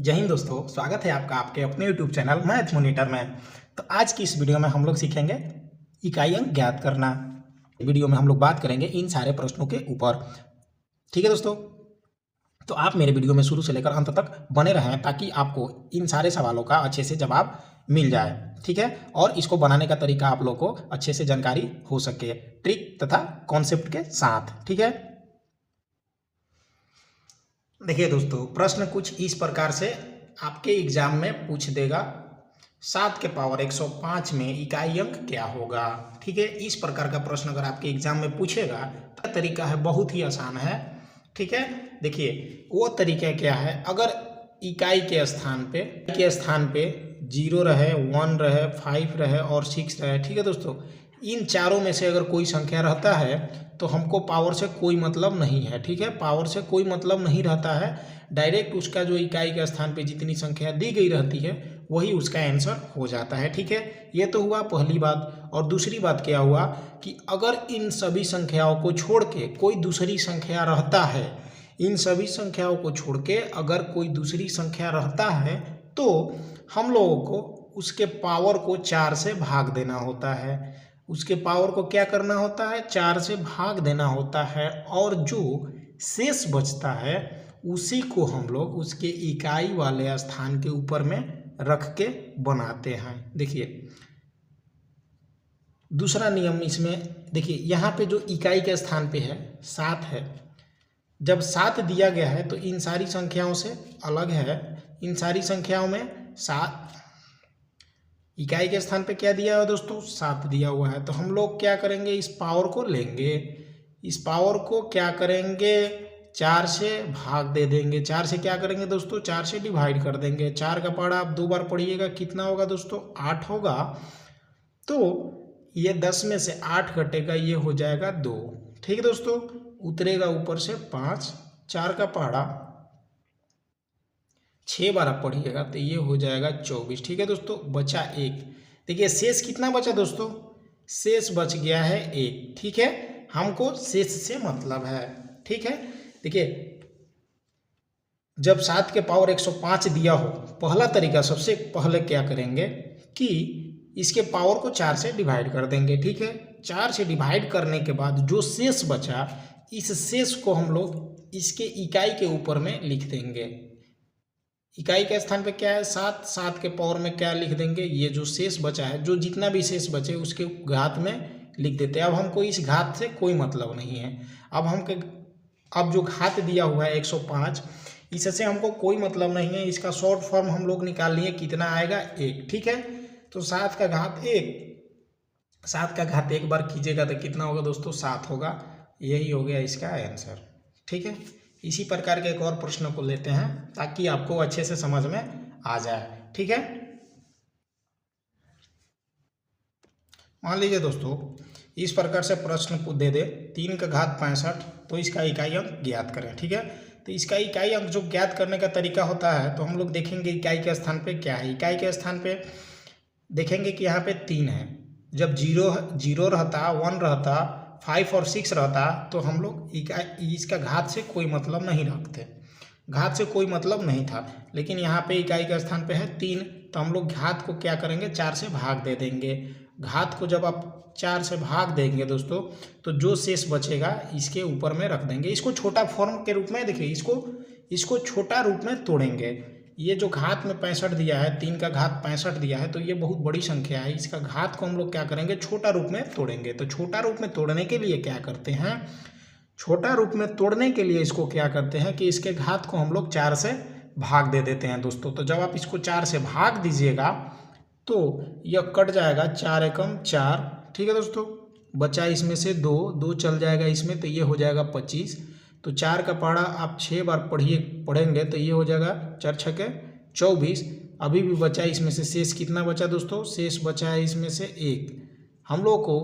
जय हिंद दोस्तों, स्वागत है आपका आपके अपने YouTube चैनल मैथ मॉनिटर में। तो आज की इस वीडियो में हम लोग सीखेंगे इकाई अंक ज्ञात करना। वीडियो में हम लोग बात करेंगे इन सारे प्रश्नों के ऊपर। ठीक है दोस्तों, तो आप मेरे वीडियो में शुरू से लेकर अंत तक बने रहें ताकि आपको इन सारे सवालों का अच्छे से जवाब मिल जाए। ठीक है, और इसको बनाने का तरीका आप लोग को अच्छे से जानकारी हो सके, ट्रिक तथा कॉन्सेप्ट के साथ। ठीक है, देखिए दोस्तों, प्रश्न कुछ इस प्रकार से आपके एग्जाम में पूछ देगा। 7 के पावर 105 में इकाई अंक क्या होगा। ठीक है, इस प्रकार का प्रश्न अगर आपके एग्जाम में पूछेगा तो तरीका है बहुत ही आसान है। ठीक है, देखिए वो तरीका क्या है, अगर इकाई के स्थान पे 0 रहे, 1 रहे, 5 रहे और 6 रहे। ठीक है दोस्तों, इन चारों में से अगर कोई संख्या रहता है तो हमको पावर से कोई मतलब नहीं है। ठीक है, पावर से कोई मतलब नहीं रहता है, डायरेक्ट उसका जो इकाई के स्थान पे जितनी संख्या दी गई रहती है वही उसका आंसर हो जाता है। ठीक है, ये तो हुआ पहली बात। और दूसरी बात क्या हुआ कि अगर इन सभी संख्याओं को छोड़ के कोई दूसरी संख्या रहता है, इन सभी संख्याओं को छोड़ के अगर कोई दूसरी संख्या रहता है तो हम लोगों को उसके पावर को 4 से भाग देना होता है। उसके पावर को क्या करना होता है, 4 से भाग देना होता है, और जो शेष बचता है उसी को हम लोग उसके इकाई वाले स्थान के ऊपर में रख के बनाते हैं। देखिए दूसरा नियम इसमें, देखिए यहाँ पे जो इकाई के स्थान पे है 7 है, जब 7 दिया गया है तो इन सारी संख्याओं से अलग है। इन सारी संख्याओं में 7 इकाई के स्थान पे क्या दिया हुआ है दोस्तों, 7 दिया हुआ है। तो हम लोग क्या करेंगे, इस पावर को लेंगे, इस पावर को क्या करेंगे, 4 से भाग दे देंगे। 4 से क्या करेंगे दोस्तों, 4 से डिवाइड कर देंगे। 4 का पहाड़ा आप 2 बार पढ़िएगा, कितना होगा दोस्तों, 8 होगा। तो ये 10 में से 8 घटेगा, ये हो जाएगा 2। ठीक है दोस्तों, उतरेगा ऊपर से 5। 4 का पहाड़ा 6 बार आप पढ़िएगा तो ये हो जाएगा 24। ठीक है दोस्तों, बचा 1। देखिए शेष कितना बचा दोस्तों, शेष बच गया है 1। ठीक है, हमको शेष से मतलब है। ठीक है, देखिए जब 7 के पावर 105 दिया हो, पहला तरीका सबसे पहले क्या करेंगे कि इसके पावर को 4 से डिवाइड कर देंगे। ठीक है, 4 से डिवाइड करने के बाद जो शेष बचा, इस शेष को हम लोग इसके इकाई के ऊपर में लिख देंगे। इकाई के स्थान पे क्या है, 7, 7 के पावर में क्या लिख देंगे, ये जो शेष बचा है, जो जितना भी शेष बचे उसके घात में लिख देते हैं। अब हमको इस घात से कोई मतलब नहीं है। अब जो घात दिया हुआ है 105, इससे हमको कोई मतलब नहीं है। इसका शॉर्ट फॉर्म हम लोग निकाल लिए, कितना आएगा, 1। ठीक है, तो 7 का घात 1, 7 का घात 1 बार कीजिएगा तो कितना होगा दोस्तों, 7 होगा। यही हो गया इसका आंसर। ठीक है, इसी प्रकार के एक और प्रश्न को लेते हैं ताकि आपको अच्छे से समझ में आ जाए। ठीक है, मान लीजिए दोस्तों इस प्रकार से प्रश्न को दे दे 3 का घात 65, तो इसका इकाई अंक ज्ञात करें। ठीक है, तो इसका इकाई अंक जो ज्ञात करने का तरीका होता है, तो हम लोग देखेंगे इकाई के स्थान पे क्या है। इकाई के स्थान पे देखेंगे कि यहाँ पे 3 है। जब 0 रहता, 1 रहता, 5 और 6 रहता तो हम लोग इसका घात से कोई मतलब नहीं रखते, घात से कोई मतलब नहीं था। लेकिन यहाँ पे इकाई के स्थान पे है 3, तो हम लोग घात को क्या करेंगे, 4 से भाग दे देंगे। घात को जब आप 4 से भाग देंगे दोस्तों, तो जो शेष बचेगा इसके ऊपर में रख देंगे। इसको छोटा फॉर्म के रूप में देखिए, इसको छोटा रूप में तोड़ेंगे। ये जो घात में 65 दिया है, 3 का घात 65 दिया है, तो ये बहुत बड़ी संख्या है। इसका घात को हम लोग क्या करेंगे, छोटा रूप में तोड़ेंगे। तो छोटा रूप में तोड़ने के लिए क्या करते हैं, छोटा रूप में तोड़ने के लिए इसको क्या करते हैं कि इसके घात को हम लोग 4 से भाग दे देते हैं दोस्तों। तो जब आप इसको 4 से भाग दीजिएगा तो यह कट जाएगा, 4 एकम 4। ठीक है दोस्तों, बचा इसमें से 2 चल जाएगा इसमें, तो ये हो जाएगा 25। तो 4 का पहाड़ा आप 6 बार पढ़ेंगे तो ये हो जाएगा 4 छके 24। अभी भी बचा इसमें से शेष कितना बचा दोस्तों, शेष बचा है इसमें से 1। हम लोग को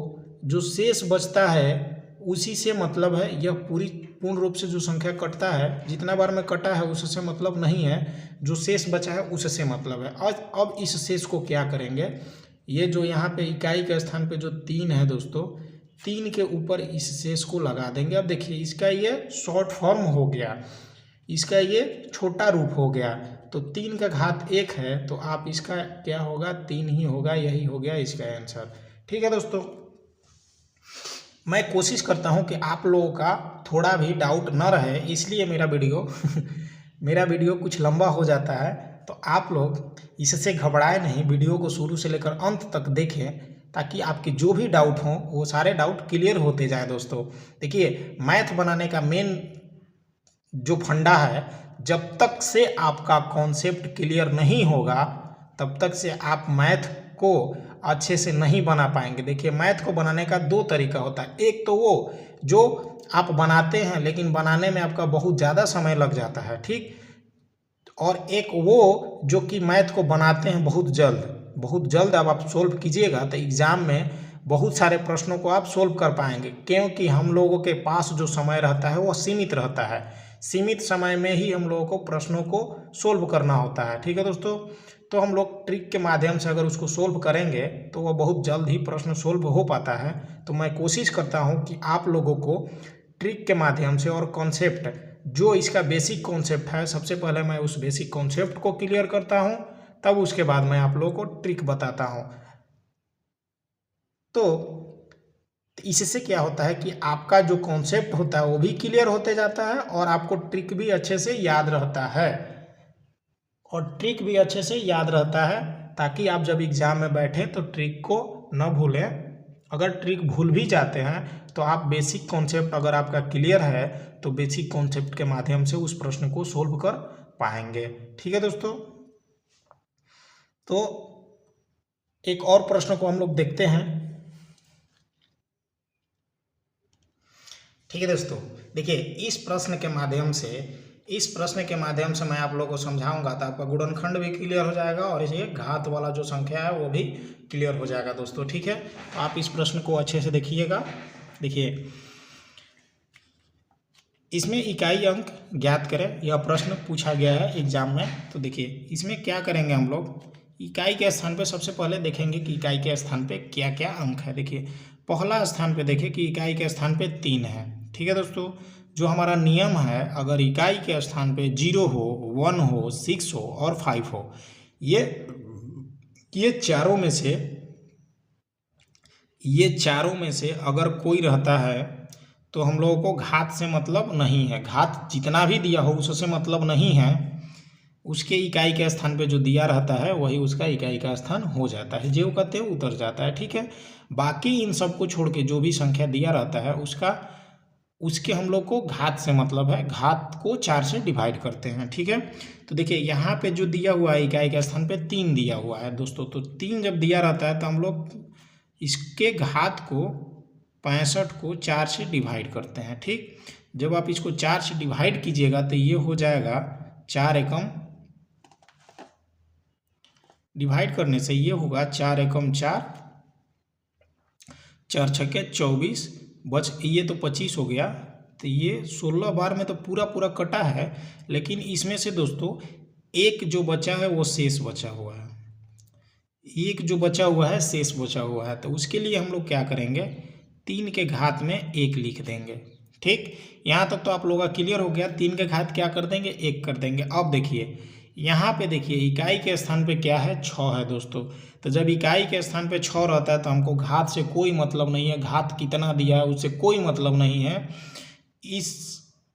जो शेष बचता है उसी से मतलब है। यह पूर्ण रूप से जो संख्या कटता है, जितना बार में कटा है उससे मतलब नहीं है, जो शेष बचा है उससे मतलब है। अब इस शेष को क्या करेंगे, ये जो यहाँ पे इकाई के स्थान पे जो 3 है दोस्तों, 3 के ऊपर इस शेष को लगा देंगे। अब देखिए इसका ये शॉर्ट फॉर्म हो गया। इसका ये छोटा रूप हो गया। तो 3 का घात 1 है, तो आप इसका क्या होगा, 3 ही होगा। यही हो गया इसका आंसर। ठीक है दोस्तों, मैं कोशिश करता हूं कि आप लोगों का थोड़ा भी डाउट न रहे, इसलिए मेरा वीडियो मेरा वीडियो कुछ लंबा हो जाता है। तो आप लोग इससे घबराए नहीं, वीडियो को शुरू से लेकर अंत तक देखें, ताकि आपके जो भी डाउट हों वो सारे डाउट क्लियर होते जाएं। दोस्तों देखिए, मैथ बनाने का मेन जो फंडा है, जब तक से आपका कॉन्सेप्ट क्लियर नहीं होगा तब तक से आप मैथ को अच्छे से नहीं बना पाएंगे। देखिए, मैथ को बनाने का 2 तरीका होता है। एक तो वो जो आप बनाते हैं लेकिन बनाने में आपका बहुत ज़्यादा समय लग जाता है, ठीक। और एक वो जो कि मैथ को बनाते हैं बहुत जल्द अब आप सोल्व कीजिएगा तो एग्ज़ाम में बहुत सारे प्रश्नों को आप सोल्व कर पाएंगे, क्योंकि हम लोगों के पास जो समय रहता है वो सीमित रहता है। सीमित समय में ही हम लोगों को प्रश्नों को सोल्व करना होता है। ठीक है दोस्तों, तो हम लोग ट्रिक के माध्यम से अगर उसको सोल्व करेंगे तो वह बहुत जल्द ही प्रश्न सोल्व हो पाता है। तो मैं कोशिश करता हूँ कि आप लोगों को ट्रिक के माध्यम से और कॉन्सेप्ट, जो इसका बेसिक कॉन्सेप्ट है, सबसे पहले मैं उस बेसिक कॉन्सेप्ट को क्लियर करता हूँ, तब उसके बाद मैं आप लोगों को ट्रिक बताता हूँ। तो इससे क्या होता है कि आपका जो कॉन्सेप्ट होता है वो भी क्लियर होते जाता है और आपको ट्रिक भी अच्छे से याद रहता है, ताकि आप जब एग्जाम में बैठें तो ट्रिक को न भूलें। अगर ट्रिक भूल भी जाते हैं तो आप बेसिक कॉन्सेप्ट अगर आपका क्लियर है तो बेसिक कॉन्सेप्ट के माध्यम से उस प्रश्न को सोल्व कर पाएंगे। ठीक है दोस्तों, तो एक और प्रश्न को हम लोग देखते हैं। ठीक है दोस्तों, देखिए इस प्रश्न के माध्यम से मैं आप लोगों को समझाऊंगा तो आपका गुणनखंड भी क्लियर हो जाएगा और ये घात वाला जो संख्या है वो भी क्लियर हो जाएगा दोस्तों। ठीक है, तो आप इस प्रश्न को अच्छे से देखिएगा। देखिए, इसमें इकाई अंक ज्ञात करें, यह प्रश्न पूछा गया है एग्जाम में। तो देखिए, इसमें क्या करेंगे हम लोग, इकाई के स्थान पे सबसे पहले देखेंगे कि इकाई के स्थान पे क्या क्या अंक है। देखिए, पहला स्थान पे देखिए कि इकाई के स्थान पे 3 है। ठीक है दोस्तों, जो हमारा नियम है, अगर इकाई के स्थान पे 0 हो, 1 हो, 6 हो और 5 हो, ये चारों में से अगर कोई रहता है तो हम लोगों को घात से मतलब नहीं है। घात जितना भी दिया हो उससे मतलब नहीं है, उसके इकाई के स्थान पे जो दिया रहता है वही उसका इकाई का स्थान हो जाता है, जो कहते हैं उतर जाता है। ठीक है, बाकी इन सब को छोड़ के जो भी संख्या दिया रहता है उसके हम लोग को घात से मतलब है, घात को 4 से डिवाइड करते हैं। ठीक है, तो देखिए यहाँ पे जो दिया हुआ है इकाई के स्थान पे 3 दिया हुआ है दोस्तों। तो 3 जब दिया रहता है तो हम लोग इसके घात को 65 को 4 से डिवाइड करते हैं। ठीक, जब आप इसको 4 से डिवाइड कीजिएगा तो ये हो जाएगा 4 एकम, डिवाइड करने से ये होगा 4 एकम 4, 4 छक्के 24, ये तो 25 हो गया। तो ये 16 बार में तो पूरा कटा है, लेकिन इसमें से दोस्तों एक जो बचा है वो शेष बचा हुआ है, शेष बचा हुआ है। तो उसके लिए हम लोग क्या करेंगे, 3 के घात में 1 लिख देंगे। ठीक, यहाँ तक तो आप लोगों का क्लियर हो गया। 3 के घात क्या कर देंगे, 1 कर देंगे। अब देखिए यहाँ पे देखिए इकाई के स्थान पे क्या है, 6 है दोस्तों। तो जब इकाई के स्थान पे 6 रहता है तो हमको घात से कोई मतलब नहीं है, घात कितना दिया है उससे कोई मतलब नहीं है।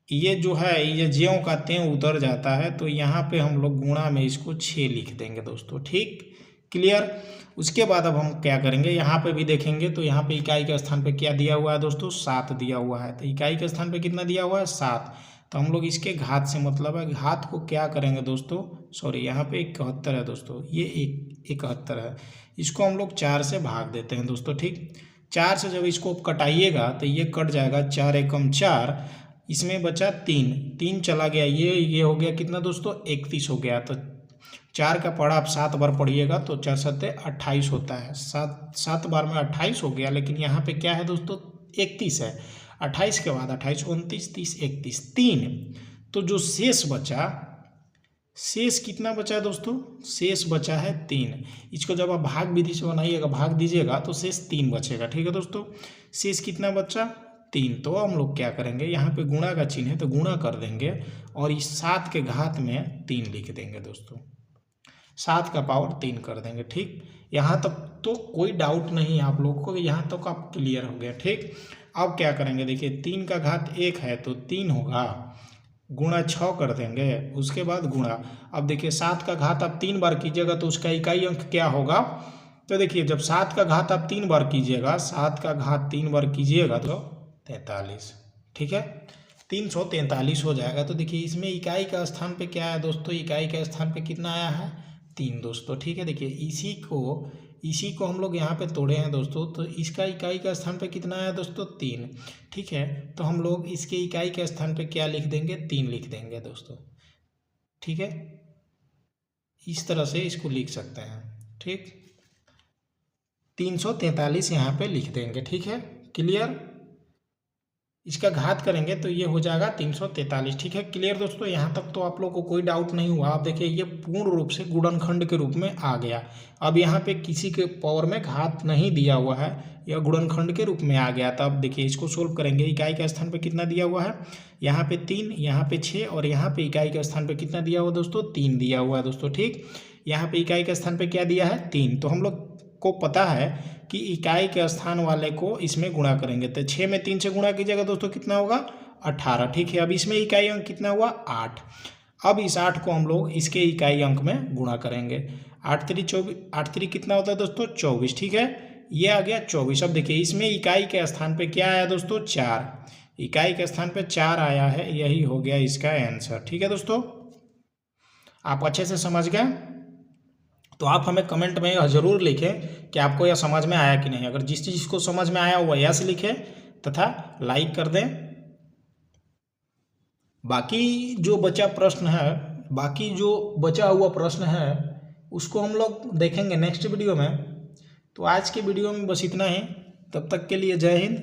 ये जो है ये ज्यों का त्यों उतर जाता है, तो यहाँ पे हम लोग गुणा में इसको 6 लिख देंगे दोस्तों। ठीक, क्लियर। उसके बाद अब हम क्या करेंगे, यहाँ पे भी देखेंगे तो यहाँ पे इकाई के स्थान पे क्या दिया हुआ है दोस्तों, 7 दिया हुआ है। तो इकाई के स्थान पे कितना दिया हुआ है, 7। तो हम लोग इसके घात से मतलब है, घात को क्या करेंगे दोस्तों, सॉरी यहाँ पे 71 है दोस्तों, ये 71 है, इसको हम लोग 4 से भाग देते हैं दोस्तों। ठीक, 4 से जब इसको कटाइएगा तो ये कट जाएगा, 4 एकम 4, इसमें बचा 3 चला गया, ये हो गया कितना दोस्तों, 31 हो गया। तो 4 का पढ़ा आप 7 बार पढ़िएगा तो 4 7 28 होता है, 7 बार में 28 हो गया। लेकिन यहाँ पे क्या है दोस्तों, 31 है। 28 के बाद 28, 29, 30, 31, 3। तो जो शेष बचा, शेष कितना बचा है दोस्तों, शेष बचा है 3। इसको जब आप भाग विधि से बनाइएगा, भाग दीजिएगा तो शेष 3 बचेगा। ठीक है दोस्तों, शेष कितना बचा, 3। तो हम लोग क्या करेंगे, यहाँ पे गुणा का चिन्ह है तो गुणा कर देंगे और इस 7 के घात में 3 लिख देंगे दोस्तों, 7 का पावर 3 कर देंगे। ठीक, यहाँ तक तो कोई डाउट नहीं है आप लोगों को, यहाँ तक आप क्लियर हो गया। ठीक, अब क्या करेंगे, देखिए 3 का घात 1 है तो 3 होगा, गुणा 6 कर देंगे, उसके बाद गुणा। अब देखिए 7 का घात आप 3 बार कीजिएगा तो उसका इकाई अंक क्या होगा, तो देखिए जब 7 का घात आप 3 बार कीजिएगा, 7 का घात 3 बार कीजिएगा तो 43। ठीक है, 343 हो जाएगा। तो देखिए इसमें इकाई का स्थान पे क्या है दोस्तों, इकाई के स्थान पे कितना आया है, 3 दोस्तों। ठीक है, देखिए इसी को हम लोग यहाँ पे तोड़े हैं दोस्तों, तो इसका इकाई का स्थान पे कितना आया दोस्तों, 3। ठीक है, तो हम लोग इसके इकाई के स्थान पे क्या लिख देंगे, 3 लिख देंगे दोस्तों। ठीक है, इस तरह से इसको लिख सकते हैं। ठीक, 343 यहाँ पे लिख देंगे। ठीक है, क्लियर। इसका घात करेंगे तो ये हो जाएगा 343। ठीक है, क्लियर दोस्तों, यहाँ तक तो आप लोग को कोई डाउट नहीं हुआ। आप देखिए ये पूर्ण रूप से गुणनखंड के रूप में आ गया। अब यहाँ पे किसी के पावर में घात नहीं दिया हुआ है, यह गुणनखंड के रूप में आ गया। तो अब देखिए इसको सोल्व करेंगे, इकाई के स्थान पे कितना दिया हुआ है, यहाँ पे 3, यहाँ पे 6 और यहाँ पे इकाई के स्थान पे कितना दिया हुआ दोस्तों, 3 दिया हुआ है दोस्तों। ठीक, यहाँ पे इकाई के स्थान पे क्या दिया है, 3। तो हम लोग को पता है कि इकाई के स्थान वाले को इसमें गुणा करेंगे, तो 6 में 3 से गुणा कीजिएगा दोस्तों, कितना होगा, 18। ठीक है, अब इसमें इकाई अंक कितना हुआ, 8। अब इस 8 को हम लोग इसके इकाई अंक में गुणा करेंगे। 8 3 24, 8 3 कितना होता है दोस्तों, 24। ठीक है, ये आ गया 24। अब देखिए इसमें इकाई के स्थान पे क्या आया दोस्तों, 4। इकाई के स्थान पे 4 आया है, यही हो गया इसका आंसर। ठीक है दोस्तों, आप अच्छे से समझ गए तो आप हमें कमेंट में यह ज़रूर लिखें कि आपको यह समझ में आया कि नहीं। अगर जिस चीज़ को समझ में आया वह यस लिखें तथा लाइक कर दें। बाकी जो बचा हुआ प्रश्न है उसको हम लोग देखेंगे नेक्स्ट वीडियो में। तो आज के वीडियो में बस इतना ही, तब तक के लिए जय हिंद,